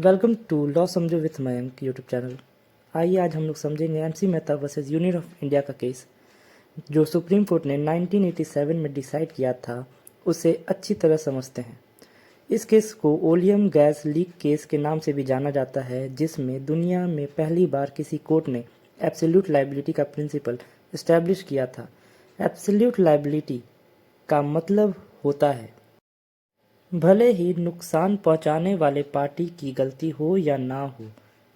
Welcome to law समझो with Mayank YouTube channel. आइए आज हम लोग समझेंगे MC Mehta versus union of India का केस जो सुप्रीम कोर्ट ने 1987 में डिसाइड किया था, उसे अच्छी तरह समझते हैं। इस केस को ओलियम गैस लीक केस के नाम से भी जाना जाता है, जिसमें दुनिया में पहली बार किसी कोर्ट ने एब्सोल्यूट लायबिलिटी का प्रिंसिपल इस्टेब्लिश किया था। एब्सोल्यूट लायबिलिटी का मतलब होता है भले ही नुकसान पहुंचाने वाले पार्टी की गलती हो या ना हो,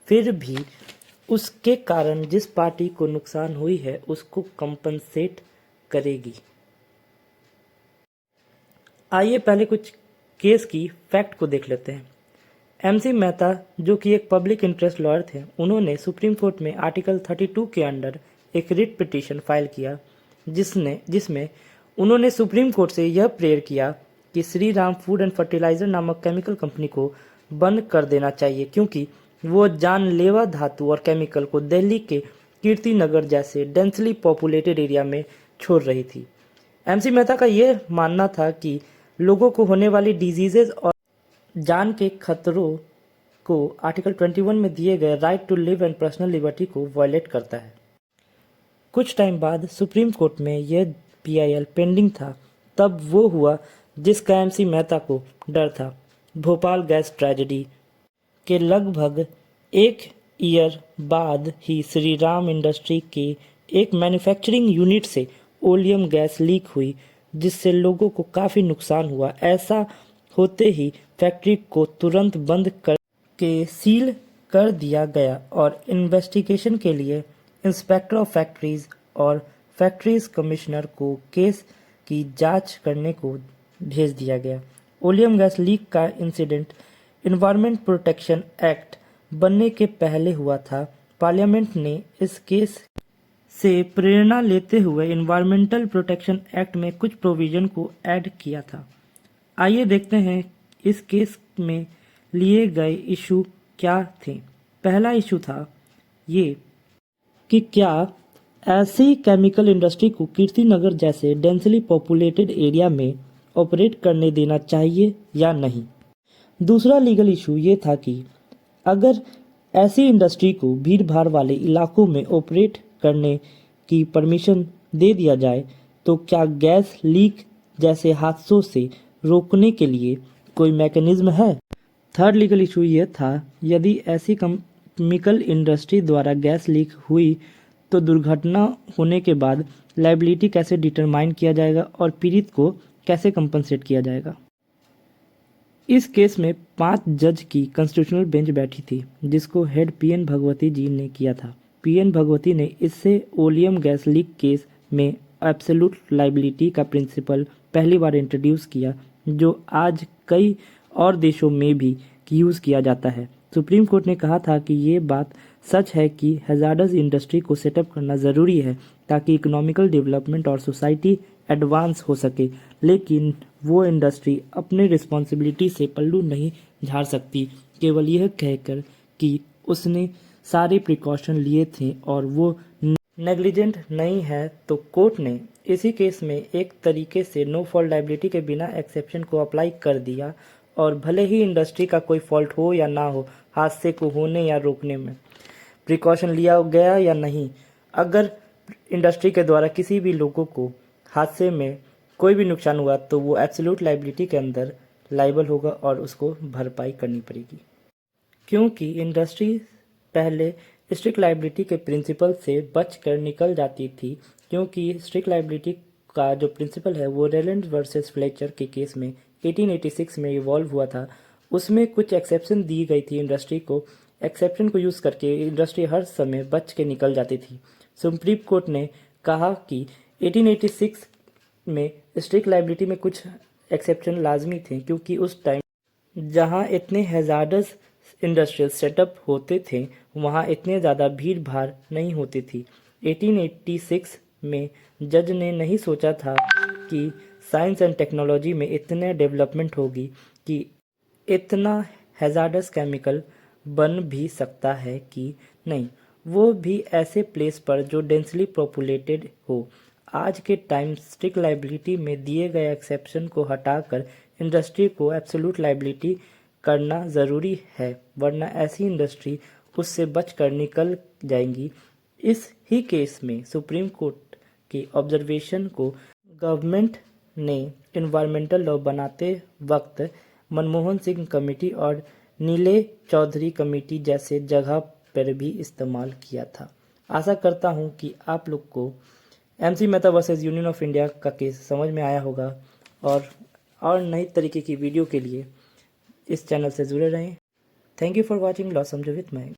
फिर भी उसके कारण जिस पार्टी को नुकसान हुई है उसको कंपनसेट करेगी। आइए पहले कुछ केस की फैक्ट को देख लेते हैं। एमसी मेहता जो कि एक पब्लिक इंटरेस्ट लॉयर थे, उन्होंने सुप्रीम कोर्ट में आर्टिकल 32 के अंडर एक रिट पिटीशन फाइल किया, जिसमें उन्होंने सुप्रीम कोर्ट से यह प्रेयर किया कि Shri Ram Food and Fertiliser नामक केमिकल कंपनी को बंद कर देना चाहिए, क्योंकि वो जानलेवा धातु और केमिकल को दिल्ली के कीर्ति नगर जैसे डेंसली पॉपुलेटेड एरिया में छोड़ रही थी। एमसी मेहता का यह मानना था कि लोगों को होने वाली डिजीजेज और जान के खतरों को आर्टिकल 21 में दिए गए right to live and personal liberty को वायलेट करता है। कुछ टाइम बाद सुप्रीम कोर्ट में यह पीआईएल पेंडिंग था, तब वो हुआ जिसका एमसी मेहता को डर था। भोपाल गैस ट्रेजेडी के लगभग एक ईयर बाद ही श्री राम इंडस्ट्री के एक मैन्युफैक्चरिंग यूनिट से ओलियम गैस लीक हुई, जिससे लोगों को काफ़ी नुकसान हुआ। ऐसा होते ही फैक्ट्री को तुरंत बंद करके सील कर दिया गया और इन्वेस्टिगेशन के लिए इंस्पेक्टर ऑफ फैक्ट्रीज और फैक्ट्रीज कमिश्नर को केस की जांच करने को भेज दिया गया। ओलियम गैस लीक का इंसिडेंट इन्वायरमेंट प्रोटेक्शन एक्ट बनने के पहले हुआ था। पार्लियामेंट ने इस केस से प्रेरणा लेते हुए इन्वायरमेंटल प्रोटेक्शन एक्ट में कुछ प्रोविजन को ऐड किया था। आइए देखते हैं इस केस में लिए गए इशू क्या थे। पहला इशू था ये कि क्या ऐसी केमिकल इंडस्ट्री को कीर्तिनगर जैसे डेंसली पॉपुलेटेड एरिया में ऑपरेट करने देना चाहिए या नहीं। दूसरा लीगल इशू ये था कि अगर ऐसी इंडस्ट्री को भीड़ भाड़ वाले इलाकों में ऑपरेट करने की परमिशन दे दिया जाए तो क्या गैस लीक जैसे हादसों से रोकने के लिए कोई मैकेनिज्म है। थर्ड लीगल इशू ये था, यदि ऐसी केमिकल इंडस्ट्री द्वारा गैस लीक हुई तो दुर्घटना होने के बाद लायबिलिटी कैसे डिटरमाइन किया जाएगा और पीड़ित को कैसे कंपनसेट किया जाएगा। इस केस में 5 जज की कॉन्स्टिट्यूशनल बेंच बैठी थी, जिसको हेड पीएन भगवती जी ने किया था। पीएन भगवती ने इससे ओलियम गैस लीक केस में एब्सोल्यूट लायबिलिटी का प्रिंसिपल पहली बार इंट्रोड्यूस किया, जो आज कई और देशों में भी यूज़ किया जाता है। सुप्रीम कोर्ट ने कहा था कि ये बात सच है कि हैजार्डस इंडस्ट्री को सेटअप करना ज़रूरी है ताकि इकोनॉमिकल डेवलपमेंट और सोसाइटी एडवांस हो सके, लेकिन वो इंडस्ट्री अपने रिस्पॉन्सिबिलिटी से पल्लू नहीं झाड़ सकती केवल यह कहकर कि उसने सारे प्रिकॉशन लिए थे और वो नेग्लिजेंट नहीं है। तो कोर्ट ने इसी केस में एक तरीके से नो फॉल्ट लायबिलिटी के बिना एक्सेप्शन को अप्लाई कर दिया, और भले ही इंडस्ट्री का कोई फॉल्ट हो या ना हो, हादसे को होने या रोकने में प्रिकॉशन लिया गया या नहीं, अगर इंडस्ट्री के द्वारा किसी भी लोगों को हादसे में कोई भी नुकसान हुआ तो वो एब्सोल्यूट लायबिलिटी के अंदर लायबल होगा और उसको भरपाई करनी पड़ेगी। क्योंकि इंडस्ट्री पहले स्ट्रिक्ट लायबिलिटी के प्रिंसिपल से बच कर निकल जाती थी, क्योंकि स्ट्रिक्ट लायबिलिटी का जो प्रिंसिपल है वो रेलैंड वर्सेस फ्लेचर के केस में 1886 में इवॉल्व हुआ था। उसमें कुछ एक्सेप्शन दी गई थी इंडस्ट्री को। एक्सेप्शन को यूज़ करके इंडस्ट्री हर समय बच के निकल जाती थी। सुप्रीम कोर्ट ने कहा कि 1886 में स्ट्रिक्ट लायबिलिटी में कुछ एक्सेप्शन लाजमी थे, क्योंकि उस टाइम जहां इतने हैजार्डस इंडस्ट्रियल सेटअप होते थे वहां इतने ज़्यादा भीड़ भाड़ नहीं होती थी। 1886 में जज ने नहीं सोचा था कि साइंस एंड टेक्नोलॉजी में इतने डेवलपमेंट होगी कि इतना हैजार्डस केमिकल बन भी सकता है कि नहीं, वो भी ऐसे प्लेस पर जो डेंसली पॉपुलेटेड हो। आज के टाइम स्ट्रिक्ट लायबिलिटी में दिए गए एक्सेप्शन को हटाकर इंडस्ट्री को एब्सोल्यूट लायबिलिटी करना ज़रूरी है, वरना ऐसी इंडस्ट्री उससे बचकर निकल जाएंगी। इस ही केस में सुप्रीम कोर्ट के ऑब्जर्वेशन को गवर्नमेंट ने इन्वायरमेंटल लॉ बनाते वक्त मनमोहन सिंह कमेटी और नीले चौधरी कमेटी जैसे जगह पर भी इस्तेमाल किया था। आशा करता हूँ कि आप लोग को MC Mehta versus union of India का केस समझ में आया होगा और नई तरीके की वीडियो के लिए इस चैनल से जुड़े रहें। Thank you for watching law समझो विथ मयंक।